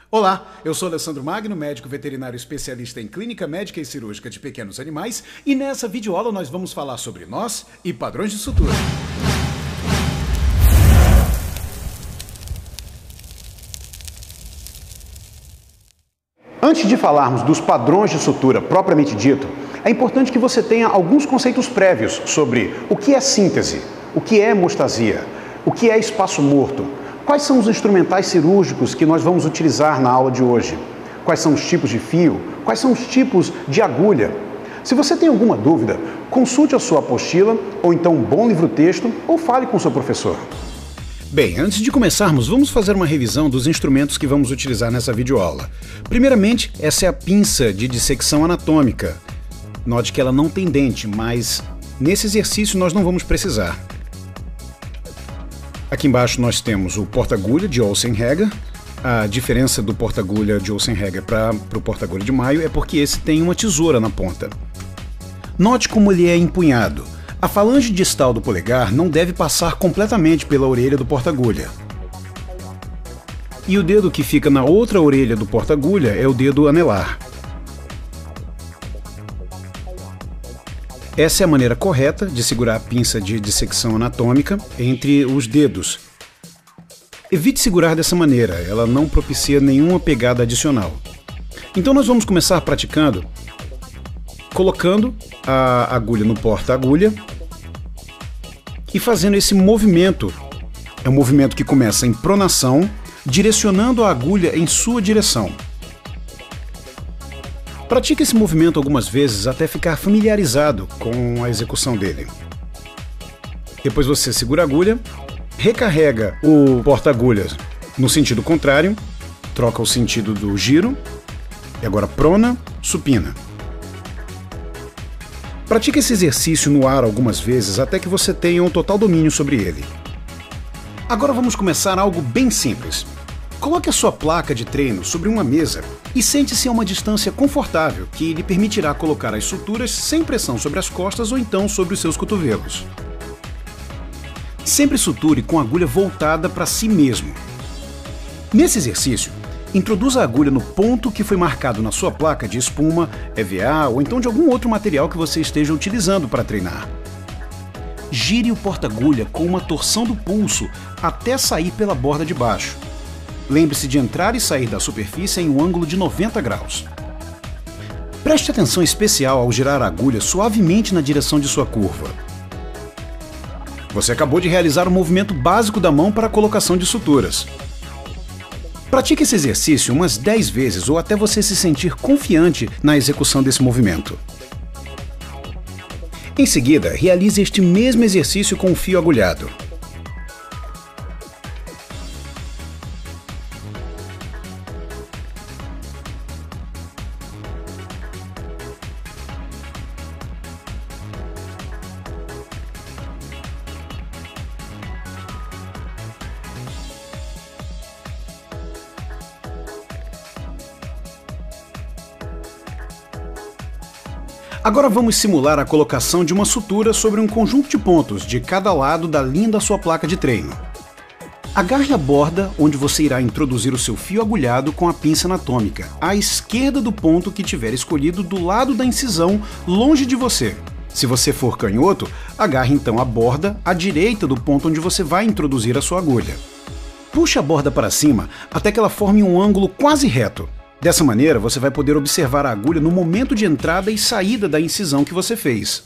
Olá, eu sou Alessandro Magno, médico veterinário especialista em clínica médica e cirúrgica de pequenos animais, e nessa videoaula nós vamos falar sobre nós e padrões de sutura. Antes de falarmos dos padrões de sutura propriamente dito, é importante que você tenha alguns conceitos prévios sobre o que é síntese, o que é hemostasia, o que é espaço morto, quais são os instrumentais cirúrgicos que nós vamos utilizar na aula de hoje, quais são os tipos de fio, quais são os tipos de agulha. Se você tem alguma dúvida, consulte a sua apostila, ou então um bom livro-texto, ou fale com o seu professor. Bem, antes de começarmos, vamos fazer uma revisão dos instrumentos que vamos utilizar nessa videoaula. Primeiramente, essa é a pinça de dissecção anatômica. Note que ela não tem dente, mas nesse exercício nós não vamos precisar. Aqui embaixo nós temos o porta-agulha de Olsen-Heger. A diferença do porta-agulha de Olsen-Heger para o porta-agulha de Mayo é porque esse tem uma tesoura na ponta. Note como ele é empunhado. A falange distal do polegar não deve passar completamente pela orelha do porta-agulha. E o dedo que fica na outra orelha do porta-agulha é o dedo anelar. Essa é a maneira correta de segurar a pinça de dissecção anatômica entre os dedos. Evite segurar dessa maneira, ela não propicia nenhuma pegada adicional. Então nós vamos começar praticando colocando a agulha no porta-agulha e fazendo esse movimento. É um movimento que começa em pronação, direcionando a agulha em sua direção. Pratique esse movimento algumas vezes até ficar familiarizado com a execução dele. Depois você segura a agulha, recarrega o porta-agulhas no sentido contrário, troca o sentido do giro, e agora prona, supina. Pratique esse exercício no ar algumas vezes até que você tenha um total domínio sobre ele. Agora vamos começar algo bem simples. Coloque a sua placa de treino sobre uma mesa e sente-se a uma distância confortável que lhe permitirá colocar as suturas sem pressão sobre as costas ou então sobre os seus cotovelos. Sempre suture com a agulha voltada para si mesmo. Nesse exercício, introduza a agulha no ponto que foi marcado na sua placa de espuma, EVA ou então de algum outro material que você esteja utilizando para treinar. Gire o porta-agulha com uma torção do pulso até sair pela borda de baixo. Lembre-se de entrar e sair da superfície em um ângulo de 90 graus. Preste atenção especial ao girar a agulha suavemente na direção de sua curva. Você acabou de realizar o movimento básico da mão para a colocação de suturas. Pratique esse exercício umas 10 vezes ou até você se sentir confiante na execução desse movimento. Em seguida, realize este mesmo exercício com o fio agulhado. Agora vamos simular a colocação de uma sutura sobre um conjunto de pontos de cada lado da linha da sua placa de treino. Agarre a borda onde você irá introduzir o seu fio agulhado com a pinça anatômica, à esquerda do ponto que tiver escolhido do lado da incisão, longe de você. Se você for canhoto, agarre então a borda à direita do ponto onde você vai introduzir a sua agulha. Puxe a borda para cima até que ela forme um ângulo quase reto. Dessa maneira, você vai poder observar a agulha no momento de entrada e saída da incisão que você fez.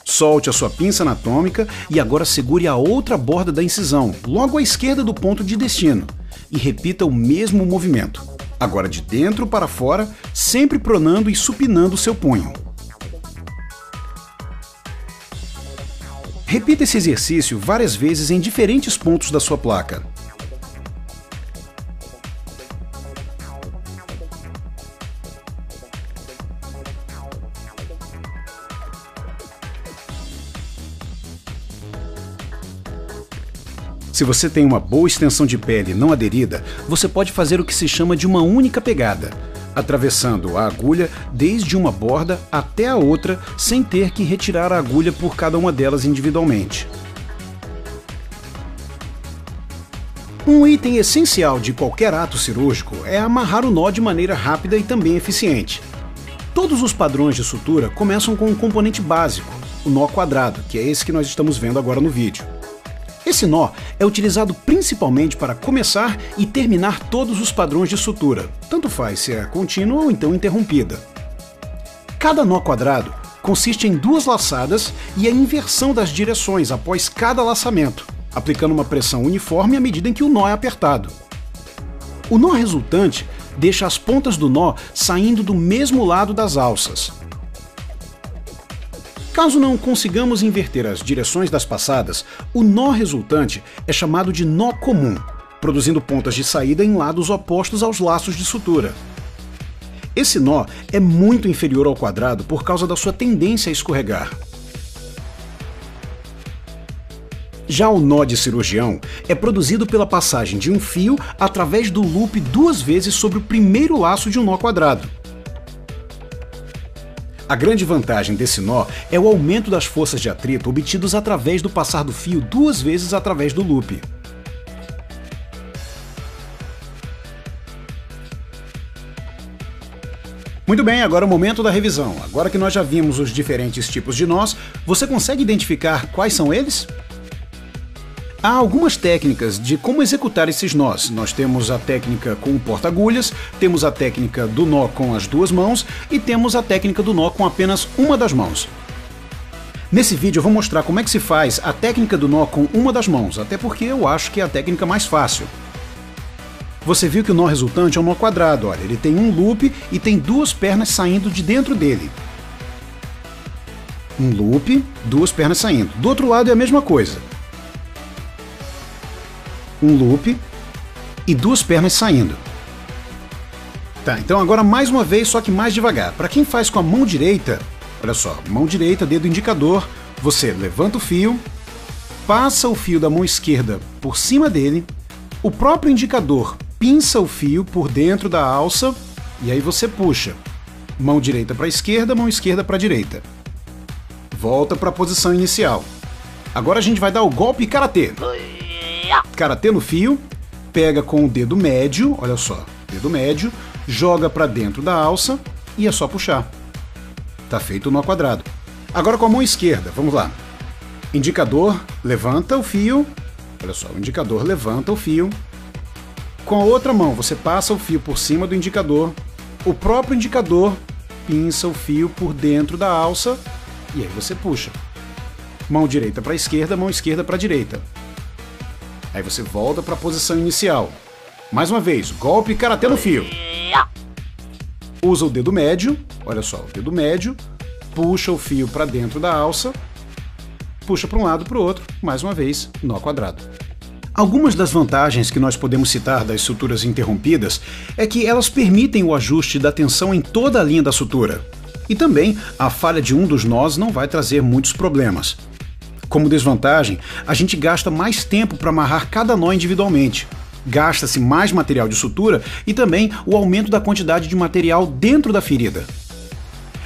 Solte a sua pinça anatômica e agora segure a outra borda da incisão, logo à esquerda do ponto de destino, e repita o mesmo movimento. Agora de dentro para fora, sempre pronando e supinando o seu punho. Repita esse exercício várias vezes em diferentes pontos da sua placa. Se você tem uma boa extensão de pele não aderida, você pode fazer o que se chama de uma única pegada, atravessando a agulha desde uma borda até a outra sem ter que retirar a agulha por cada uma delas individualmente. Um item essencial de qualquer ato cirúrgico é amarrar o nó de maneira rápida e também eficiente. Todos os padrões de sutura começam com um componente básico, o nó quadrado, que é esse que nós estamos vendo agora no vídeo. Esse nó é utilizado principalmente para começar e terminar todos os padrões de sutura, tanto faz se é contínua ou então interrompida. Cada nó quadrado consiste em 2 laçadas e a inversão das direções após cada laçamento, aplicando uma pressão uniforme à medida em que o nó é apertado. O nó resultante deixa as pontas do nó saindo do mesmo lado das alças. Caso não consigamos inverter as direções das passadas, o nó resultante é chamado de nó comum, produzindo pontas de saída em lados opostos aos laços de sutura. Esse nó é muito inferior ao quadrado por causa da sua tendência a escorregar. Já o nó de cirurgião é produzido pela passagem de um fio através do loop 2 vezes sobre o primeiro laço de um nó quadrado. A grande vantagem desse nó é o aumento das forças de atrito obtidos através do passar do fio 2 vezes através do loop. Muito bem, agora é o momento da revisão. Agora que nós já vimos os diferentes tipos de nós, você consegue identificar quais são eles? Há algumas técnicas de como executar esses nós. Nós temos a técnica com o porta-agulhas, temos a técnica do nó com as 2 mãos e temos a técnica do nó com apenas uma das mãos. Nesse vídeo eu vou mostrar como é que se faz a técnica do nó com uma das mãos, até porque eu acho que é a técnica mais fácil. Você viu que o nó resultante é um nó quadrado, olha, ele tem um loop e tem 2 pernas saindo de dentro dele. Um loop, 2 pernas saindo. Do outro lado é a mesma coisa. Um loop e 2 pernas saindo. Tá, então agora mais uma vez, só que mais devagar. Para quem faz com a mão direita, olha só, mão direita, dedo indicador, você levanta o fio, passa o fio da mão esquerda por cima dele, o próprio indicador pinça o fio por dentro da alça e aí você puxa. Mão direita para a esquerda, mão esquerda para a direita. Volta para a posição inicial. Agora a gente vai dar o golpe karatê. Karatê no fio, pega com o dedo médio, olha só, dedo médio, joga para dentro da alça e é só puxar. Tá feito o nó quadrado. Agora com a mão esquerda, vamos lá. Indicador, levanta o fio, olha só, o indicador levanta o fio. Com a outra mão você passa o fio por cima do indicador, o próprio indicador pinça o fio por dentro da alça e aí você puxa. Mão direita para a esquerda, mão esquerda para a direita. Aí você volta para a posição inicial. Mais uma vez, golpe karatê no fio. Usa o dedo médio, olha só, o dedo médio, puxa o fio para dentro da alça, puxa para um lado para o outro, mais uma vez, nó quadrado. Algumas das vantagens que nós podemos citar das suturas interrompidas é que elas permitem o ajuste da tensão em toda a linha da sutura. E também a falha de um dos nós não vai trazer muitos problemas. Como desvantagem, a gente gasta mais tempo para amarrar cada nó individualmente. Gasta-se mais material de sutura e também o aumento da quantidade de material dentro da ferida.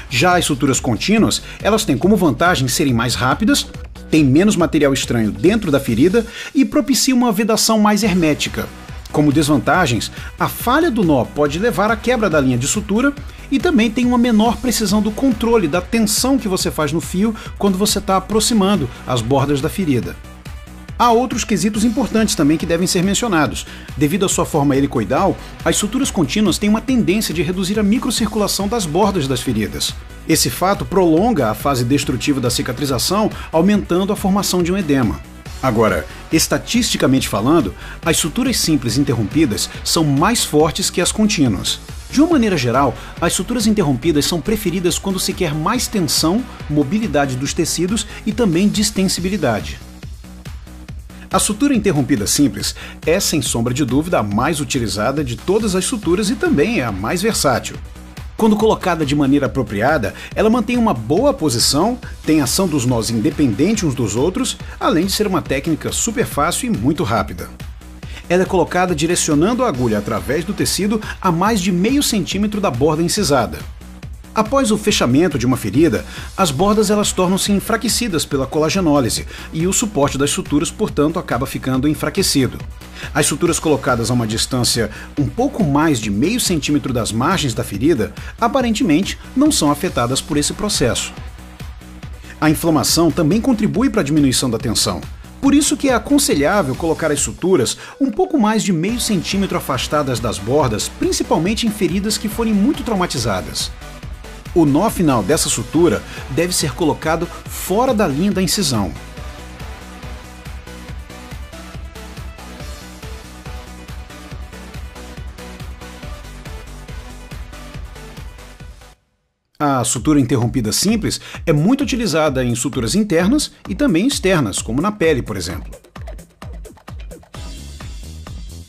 Já as suturas contínuas, elas têm como vantagem serem mais rápidas, têm menos material estranho dentro da ferida e propiciam uma vedação mais hermética. Como desvantagens, a falha do nó pode levar à quebra da linha de sutura e também tem uma menor precisão do controle da tensão que você faz no fio quando você está aproximando as bordas da ferida. Há outros quesitos importantes também que devem ser mencionados. Devido à sua forma helicoidal, as suturas contínuas têm uma tendência de reduzir a microcirculação das bordas das feridas. Esse fato prolonga a fase destrutiva da cicatrização, aumentando a formação de um edema. Agora, estatisticamente falando, as suturas simples interrompidas são mais fortes que as contínuas. De uma maneira geral, as suturas interrompidas são preferidas quando se quer mais tensão, mobilidade dos tecidos e também distensibilidade. A sutura interrompida simples é, sem sombra de dúvida, a mais utilizada de todas as suturas e também é a mais versátil. Quando colocada de maneira apropriada, ela mantém uma boa posição, tem ação dos nós independente uns dos outros, além de ser uma técnica super fácil e muito rápida. Ela é colocada direcionando a agulha através do tecido a mais de meio centímetro da borda incisada. Após o fechamento de uma ferida, as bordas elas tornam-se enfraquecidas pela colagenólise e o suporte das suturas, portanto, acaba ficando enfraquecido. As suturas colocadas a uma distância um pouco mais de meio centímetro das margens da ferida, aparentemente não são afetadas por esse processo. A inflamação também contribui para a diminuição da tensão. Por isso que é aconselhável colocar as suturas um pouco mais de meio centímetro afastadas das bordas, principalmente em feridas que forem muito traumatizadas. O nó final dessa sutura deve ser colocado fora da linha da incisão. A sutura interrompida simples é muito utilizada em suturas internas e também externas, como na pele, por exemplo.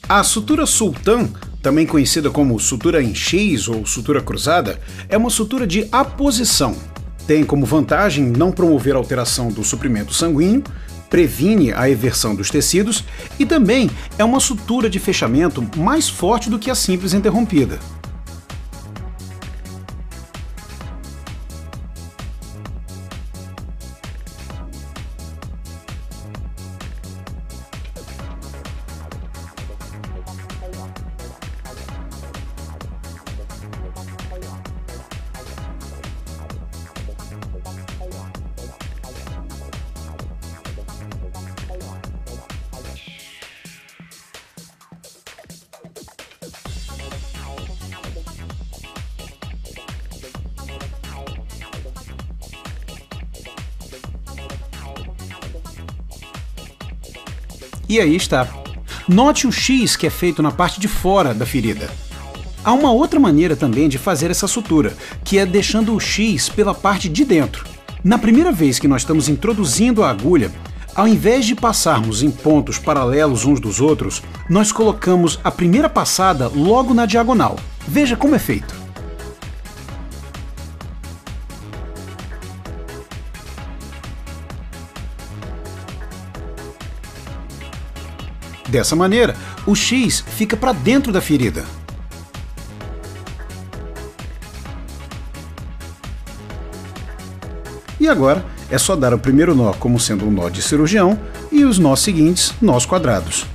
A sutura sultã, também conhecida como sutura em X ou sutura cruzada, é uma sutura de aposição. Tem como vantagem não promover alteração do suprimento sanguíneo, previne a eversão dos tecidos e também é uma sutura de fechamento mais forte do que a simples interrompida. E aí está. Note o X que é feito na parte de fora da ferida. Há uma outra maneira também de fazer essa sutura, que é deixando o X pela parte de dentro. Na primeira vez que nós estamos introduzindo a agulha, ao invés de passarmos em pontos paralelos uns dos outros, nós colocamos a primeira passada logo na diagonal. Veja como é feito. Dessa maneira, o X fica para dentro da ferida. E agora é só dar o primeiro nó como sendo um nó de cirurgião e os nós seguintes, nós quadrados.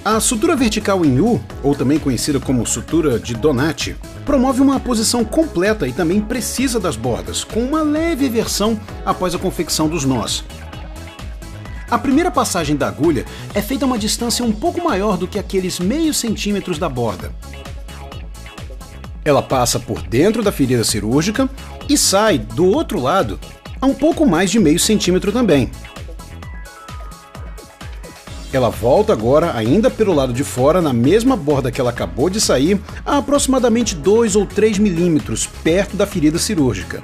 A sutura vertical em U, ou também conhecida como sutura de Donati, promove uma posição completa e também precisa das bordas, com uma leve eversão após a confecção dos nós. A primeira passagem da agulha é feita a uma distância um pouco maior do que aqueles meio centímetros da borda. Ela passa por dentro da ferida cirúrgica e sai do outro lado a um pouco mais de meio centímetro também. Ela volta agora, ainda pelo lado de fora, na mesma borda que ela acabou de sair, a aproximadamente 2 ou 3 milímetros perto da ferida cirúrgica,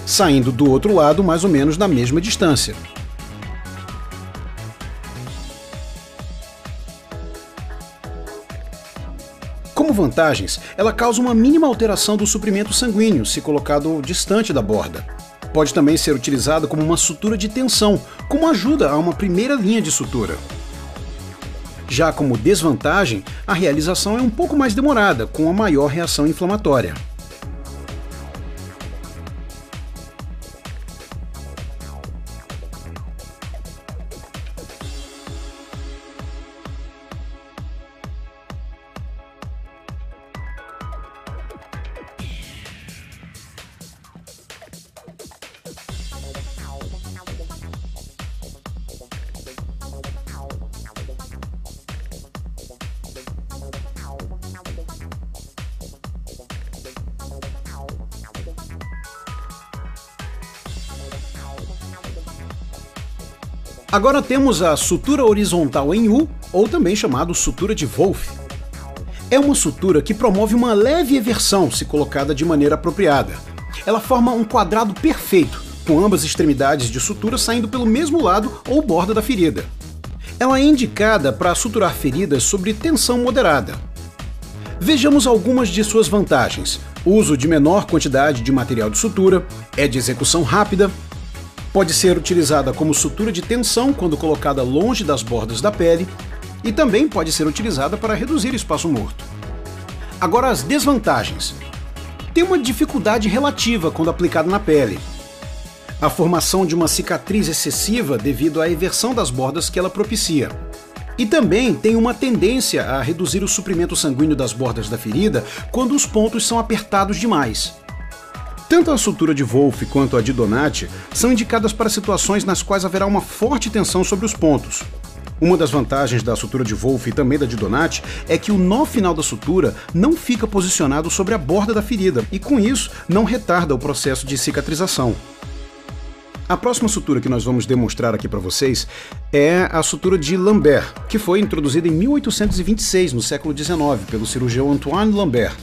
saindo do outro lado mais ou menos na mesma distância. Como vantagens, ela causa uma mínima alteração do suprimento sanguíneo se colocado distante da borda. Pode também ser utilizada como uma sutura de tensão, como ajuda a uma primeira linha de sutura. Já como desvantagem, a realização é um pouco mais demorada, com a maior reação inflamatória. Agora temos a sutura horizontal em U, ou também chamado sutura de Wolff. É uma sutura que promove uma leve eversão se colocada de maneira apropriada. Ela forma um quadrado perfeito, com ambas extremidades de sutura saindo pelo mesmo lado ou borda da ferida. Ela é indicada para suturar feridas sob tensão moderada. Vejamos algumas de suas vantagens. Uso de menor quantidade de material de sutura, é de execução rápida, pode ser utilizada como sutura de tensão quando colocada longe das bordas da pele e também pode ser utilizada para reduzir espaço morto. Agora as desvantagens. Tem uma dificuldade relativa quando aplicada na pele. A formação de uma cicatriz excessiva devido à eversão das bordas que ela propicia. E também tem uma tendência a reduzir o suprimento sanguíneo das bordas da ferida quando os pontos são apertados demais. Tanto a sutura de Wolff quanto a de Donati são indicadas para situações nas quais haverá uma forte tensão sobre os pontos. Uma das vantagens da sutura de Wolff e também da de Donati é que o nó final da sutura não fica posicionado sobre a borda da ferida e, com isso, não retarda o processo de cicatrização. A próxima sutura que nós vamos demonstrar aqui para vocês é a sutura de Lambert, que foi introduzida em 1826, no século XIX, pelo cirurgião Antoine Lambert.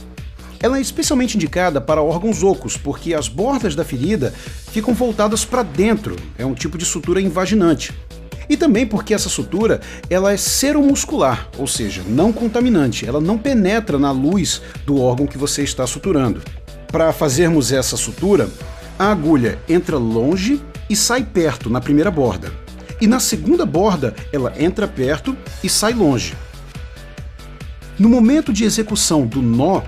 Ela é especialmente indicada para órgãos ocos, porque as bordas da ferida ficam voltadas para dentro, é um tipo de sutura invaginante. E também porque essa sutura ela é seromuscular, ou seja, não contaminante, ela não penetra na luz do órgão que você está suturando. Para fazermos essa sutura, a agulha entra longe e sai perto na primeira borda. E na segunda borda, ela entra perto e sai longe. No momento de execução do nó,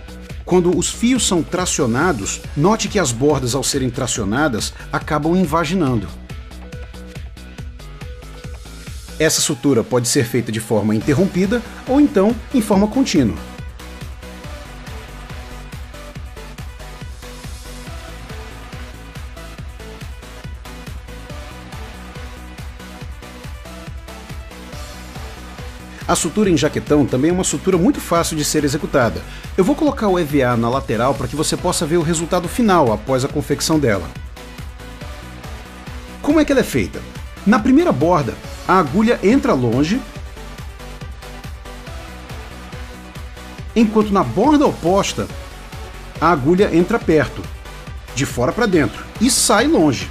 quando os fios são tracionados, note que as bordas, ao serem tracionadas, acabam invaginando. Essa sutura pode ser feita de forma interrompida ou então em forma contínua. A sutura em jaquetão também é uma sutura muito fácil de ser executada. Eu vou colocar o EVA na lateral para que você possa ver o resultado final após a confecção dela. Como é que ela é feita? Na primeira borda, a agulha entra longe, enquanto na borda oposta, a agulha entra perto, de fora para dentro, e sai longe.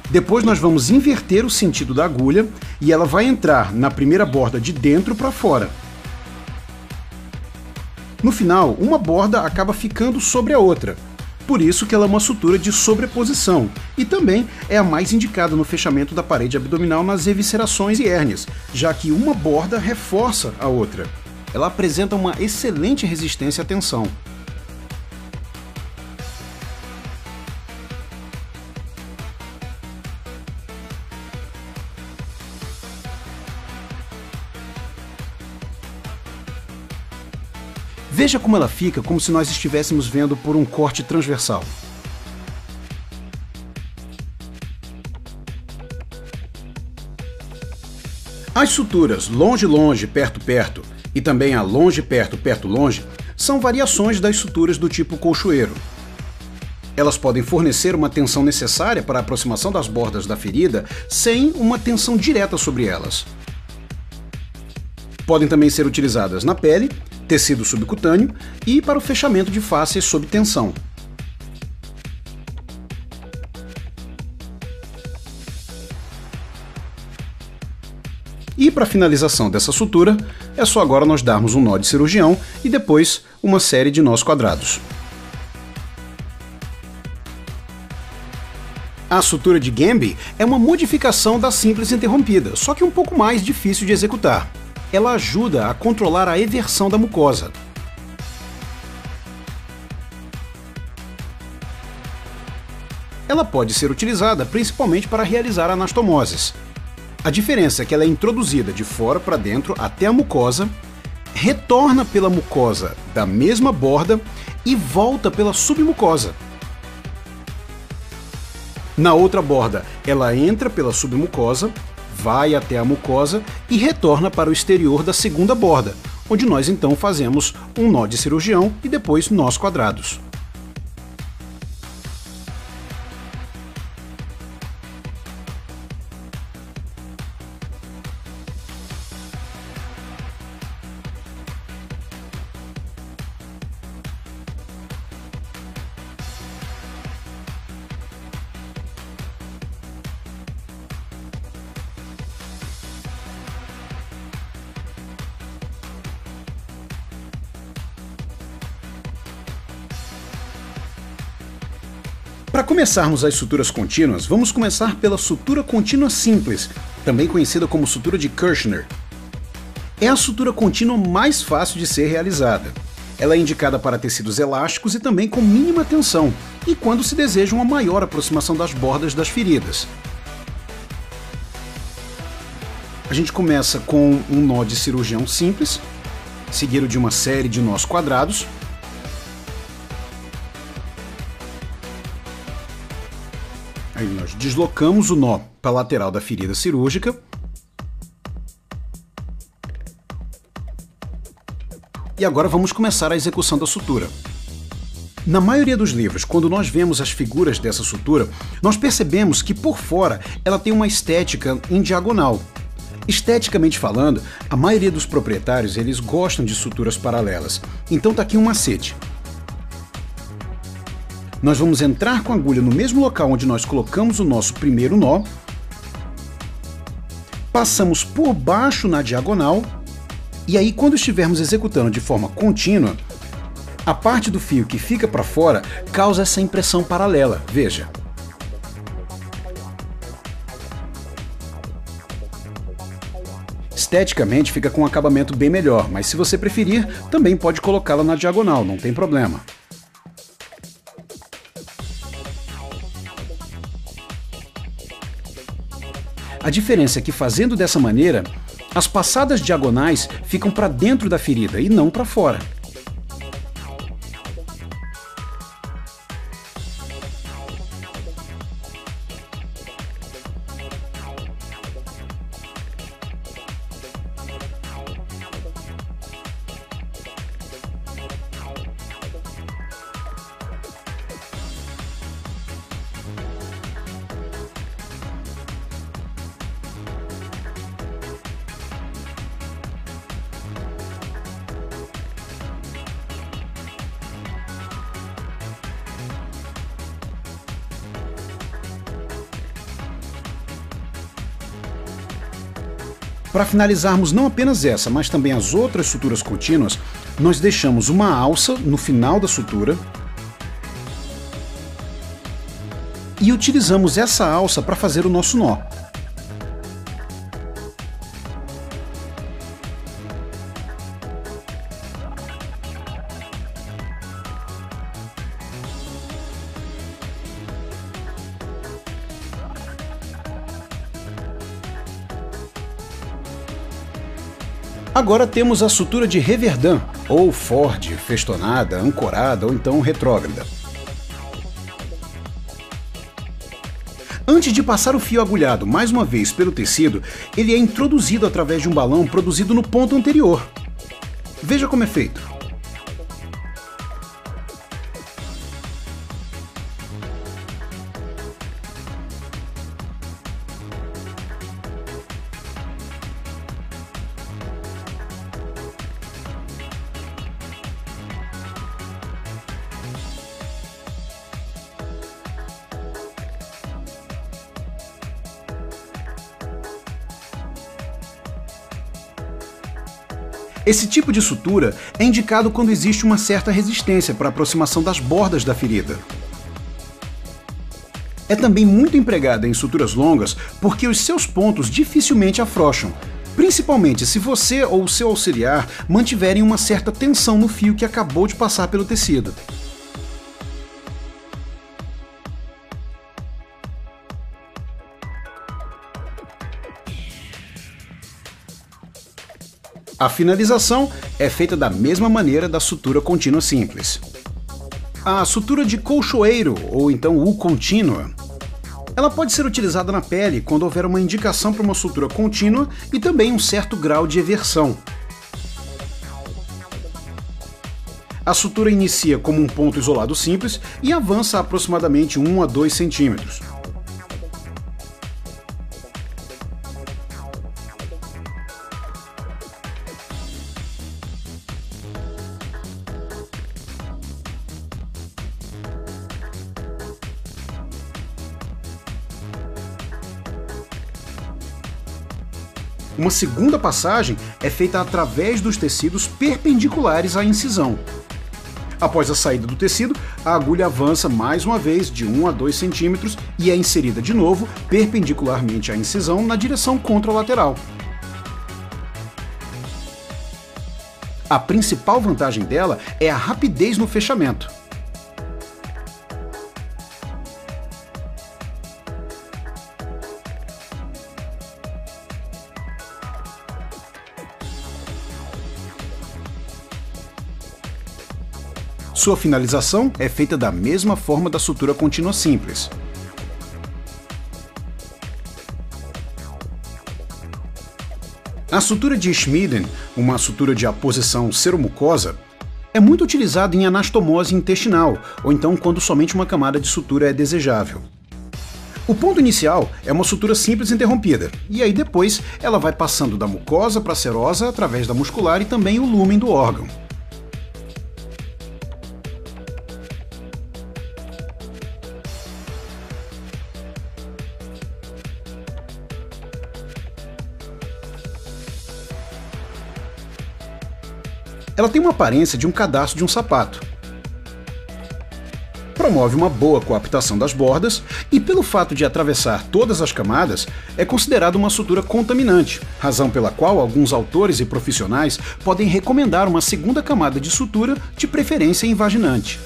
Depois nós vamos inverter o sentido da agulha e ela vai entrar na primeira borda de dentro para fora. No final, uma borda acaba ficando sobre a outra, por isso que ela é uma sutura de sobreposição e também é a mais indicada no fechamento da parede abdominal nas eviscerações e hérnias, já que uma borda reforça a outra. Ela apresenta uma excelente resistência à tensão. Veja como ela fica, como se nós estivéssemos vendo por um corte transversal. As suturas longe-longe, perto-perto e também a longe-perto, perto-longe são variações das suturas do tipo colchoeiro. Elas podem fornecer uma tensão necessária para a aproximação das bordas da ferida sem uma tensão direta sobre elas. Podem também ser utilizadas na pele, tecido subcutâneo e para o fechamento de fáscias sob tensão. E para a finalização dessa sutura, é só agora nós darmos um nó de cirurgião e depois uma série de nós quadrados. A sutura de Gambe é uma modificação da simples interrompida, só que um pouco mais difícil de executar. Ela ajuda a controlar a eversão da mucosa. Ela pode ser utilizada principalmente para realizar anastomoses. A diferença é que ela é introduzida de fora para dentro até a mucosa, retorna pela mucosa da mesma borda e volta pela submucosa. Na outra borda, ela entra pela submucosa, vai até a mucosa e retorna para o exterior da segunda borda, onde nós então fazemos um nó de cirurgião e depois nós quadrados. Para começarmos as suturas contínuas, vamos começar pela sutura contínua simples, também conhecida como sutura de Kirchner. É a sutura contínua mais fácil de ser realizada. Ela é indicada para tecidos elásticos e também com mínima tensão, e quando se deseja uma maior aproximação das bordas das feridas. A gente começa com um nó de cirurgião simples, seguido de uma série de nós quadrados. Aí nós deslocamos o nó para a lateral da ferida cirúrgica. E agora vamos começar a execução da sutura. Na maioria dos livros, quando nós vemos as figuras dessa sutura, nós percebemos que por fora ela tem uma estética em diagonal. Esteticamente falando, a maioria dos proprietários eles gostam de suturas paralelas. Então tá aqui um macete. Nós vamos entrar com a agulha no mesmo local onde nós colocamos o nosso primeiro nó, passamos por baixo na diagonal, e aí quando estivermos executando de forma contínua, a parte do fio que fica para fora causa essa impressão paralela, veja. Esteticamente fica com um acabamento bem melhor, mas se você preferir, também pode colocá-la na diagonal, não tem problema. A diferença é que fazendo dessa maneira, as passadas diagonais ficam para dentro da ferida e não para fora. Para finalizarmos não apenas essa, mas também as outras suturas contínuas, nós deixamos uma alça no final da sutura e utilizamos essa alça para fazer o nosso nó. Agora temos a sutura de Reverdun, ou Ford, festonada, ancorada ou então retrógrada. Antes de passar o fio agulhado mais uma vez pelo tecido, ele é introduzido através de um balão produzido no ponto anterior. Veja como é feito. Esse tipo de sutura é indicado quando existe uma certa resistência para a aproximação das bordas da ferida. É também muito empregada em suturas longas porque os seus pontos dificilmente afrouxam, principalmente se você ou o seu auxiliar mantiverem uma certa tensão no fio que acabou de passar pelo tecido. A finalização é feita da mesma maneira da sutura contínua simples. A sutura de colchoeiro, ou então U contínua, ela pode ser utilizada na pele quando houver uma indicação para uma sutura contínua e também um certo grau de eversão. A sutura inicia como um ponto isolado simples e avança aproximadamente 1 a 2 centímetros. Uma segunda passagem é feita através dos tecidos perpendiculares à incisão. Após a saída do tecido, a agulha avança mais uma vez de 1 a 2 centímetros e é inserida de novo perpendicularmente à incisão na direção contralateral. A principal vantagem dela é a rapidez no fechamento. Sua finalização é feita da mesma forma da sutura contínua simples. A sutura de Schmiden, uma sutura de aposição seromucosa, é muito utilizada em anastomose intestinal, ou então quando somente uma camada de sutura é desejável. O ponto inicial é uma sutura simples interrompida, e aí depois ela vai passando da mucosa para a serosa através da muscular e também o lúmen do órgão. Ela tem uma aparência de um cadarço de um sapato. Promove uma boa coaptação das bordas e, pelo fato de atravessar todas as camadas, é considerada uma sutura contaminante, razão pela qual alguns autores e profissionais podem recomendar uma segunda camada de sutura, de preferência invaginante.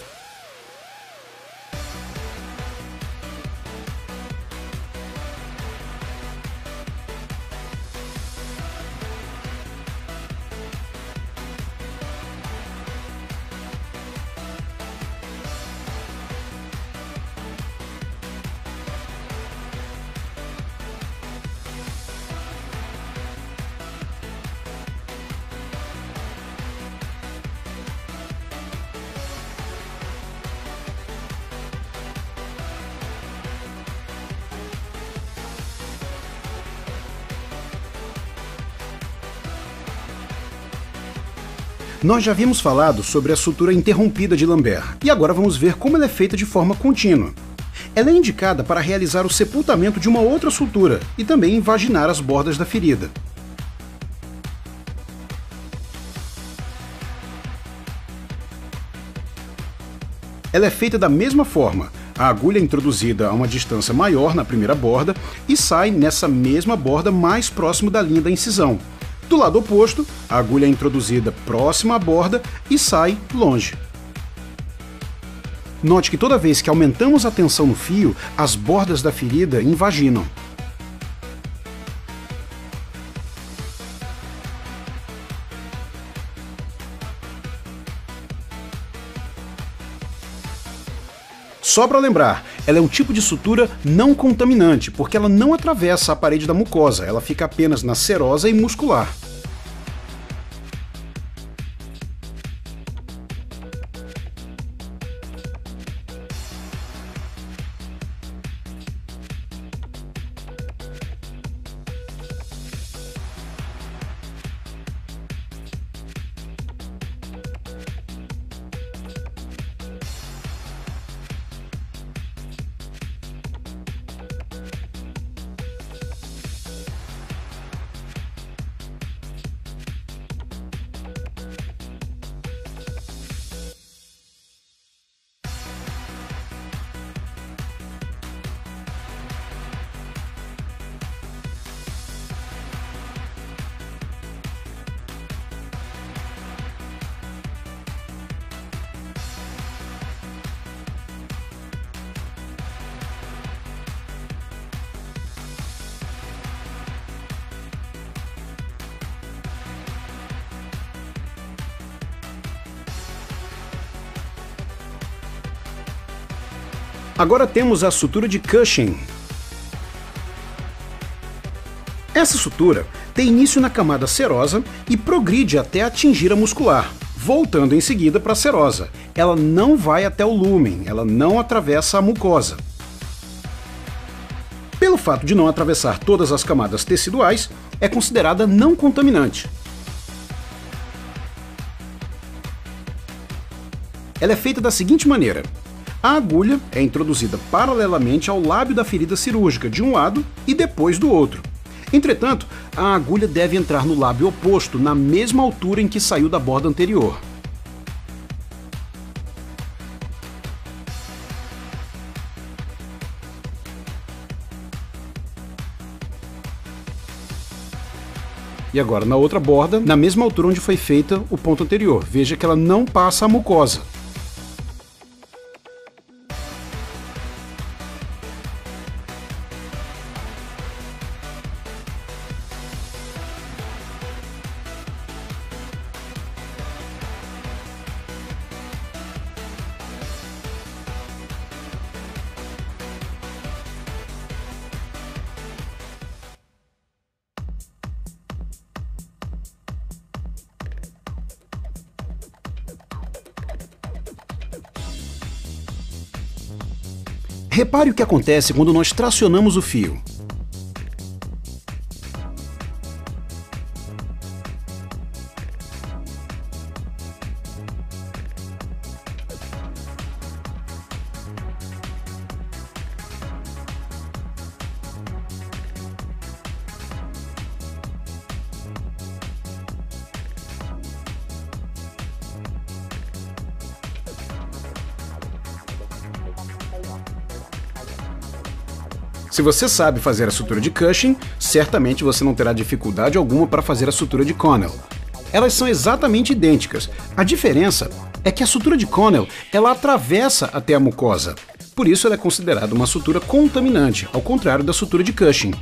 Nós já havíamos falado sobre a sutura interrompida de Lambert, e agora vamos ver como ela é feita de forma contínua. Ela é indicada para realizar o sepultamento de uma outra sutura e também invaginar as bordas da ferida. Ela é feita da mesma forma. A agulha é introduzida a uma distância maior na primeira borda e sai nessa mesma borda mais próximo da linha da incisão. Do lado oposto, a agulha é introduzida próxima à borda e sai longe. Note que toda vez que aumentamos a tensão no fio, as bordas da ferida invaginam. Só para lembrar, ela é um tipo de sutura não contaminante, porque ela não atravessa a parede da mucosa, ela fica apenas na serosa e muscular. Agora temos a sutura de Cushing. Essa sutura tem início na camada serosa e progride até atingir a muscular, voltando em seguida para a serosa. Ela não vai até o lúmen, ela não atravessa a mucosa. Pelo fato de não atravessar todas as camadas teciduais, é considerada não contaminante. Ela é feita da seguinte maneira. A agulha é introduzida paralelamente ao lábio da ferida cirúrgica de um lado e depois do outro. Entretanto, a agulha deve entrar no lábio oposto na mesma altura em que saiu da borda anterior. E agora na outra borda, na mesma altura onde foi feita o ponto anterior. Veja que ela não passa a mucosa. Repare o que acontece quando nós tracionamos o fio. Se você sabe fazer a sutura de Cushing, certamente você não terá dificuldade alguma para fazer a sutura de Connell. Elas são exatamente idênticas. A diferença é que a sutura de Connell, ela atravessa até a mucosa. Por isso ela é considerada uma sutura contaminante, ao contrário da sutura de Cushing.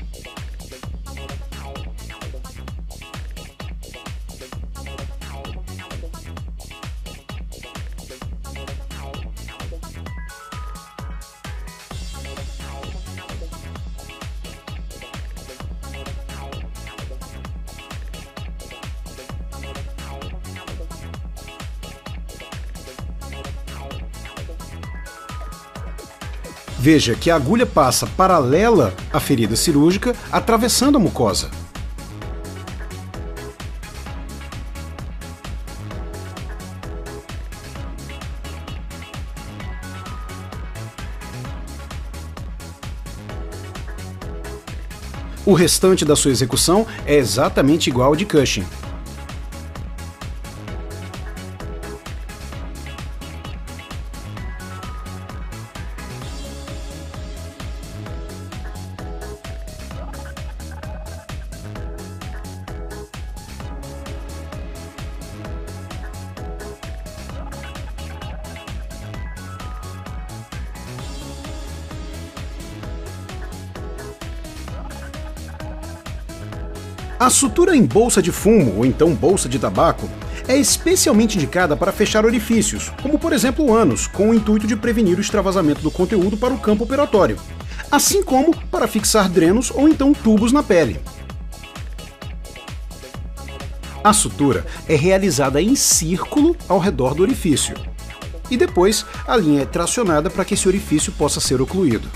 Veja que a agulha passa paralela à ferida cirúrgica, atravessando a mucosa. O restante da sua execução é exatamente igual ao de Cushing. A sutura em bolsa de fumo, ou então bolsa de tabaco, é especialmente indicada para fechar orifícios, como por exemplo o ânus, com o intuito de prevenir o extravasamento do conteúdo para o campo operatório, assim como para fixar drenos ou então tubos na pele. A sutura é realizada em círculo ao redor do orifício, e depois a linha é tracionada para que esse orifício possa ser ocluído.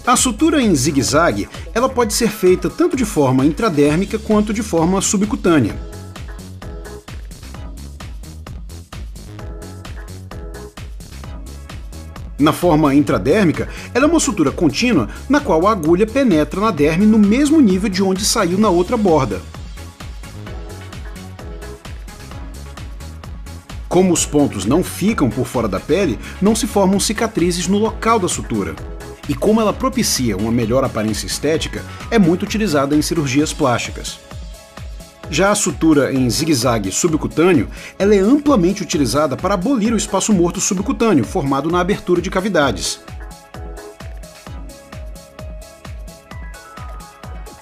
A sutura em zigue-zague, ela pode ser feita tanto de forma intradérmica quanto de forma subcutânea. Na forma intradérmica, ela é uma sutura contínua na qual a agulha penetra na derme no mesmo nível de onde saiu na outra borda. Como os pontos não ficam por fora da pele, não se formam cicatrizes no local da sutura. e como ela propicia uma melhor aparência estética, é muito utilizada em cirurgias plásticas. Já a sutura em zigue-zague subcutâneo, ela é amplamente utilizada para abolir o espaço morto subcutâneo formado na abertura de cavidades.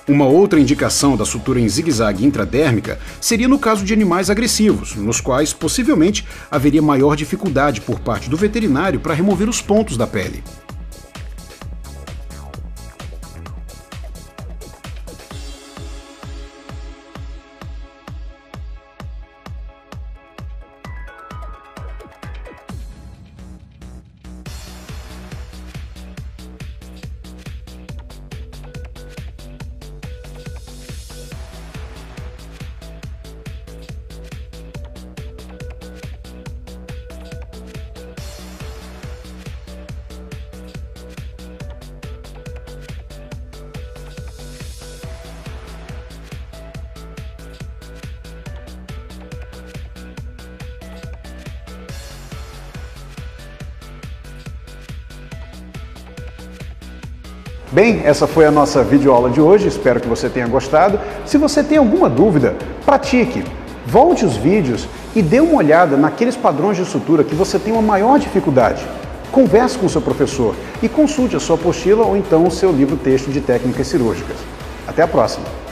Uma outra indicação da sutura em zigue-zague intradérmica seria no caso de animais agressivos, nos quais possivelmente haveria maior dificuldade por parte do veterinário para remover os pontos da pele. Bem, essa foi a nossa videoaula de hoje, espero que você tenha gostado. Se você tem alguma dúvida, pratique, volte os vídeos e dê uma olhada naqueles padrões de sutura que você tem uma maior dificuldade. Converse com o seu professor e consulte a sua apostila ou então o seu livro-texto de técnicas cirúrgicas. Até a próxima!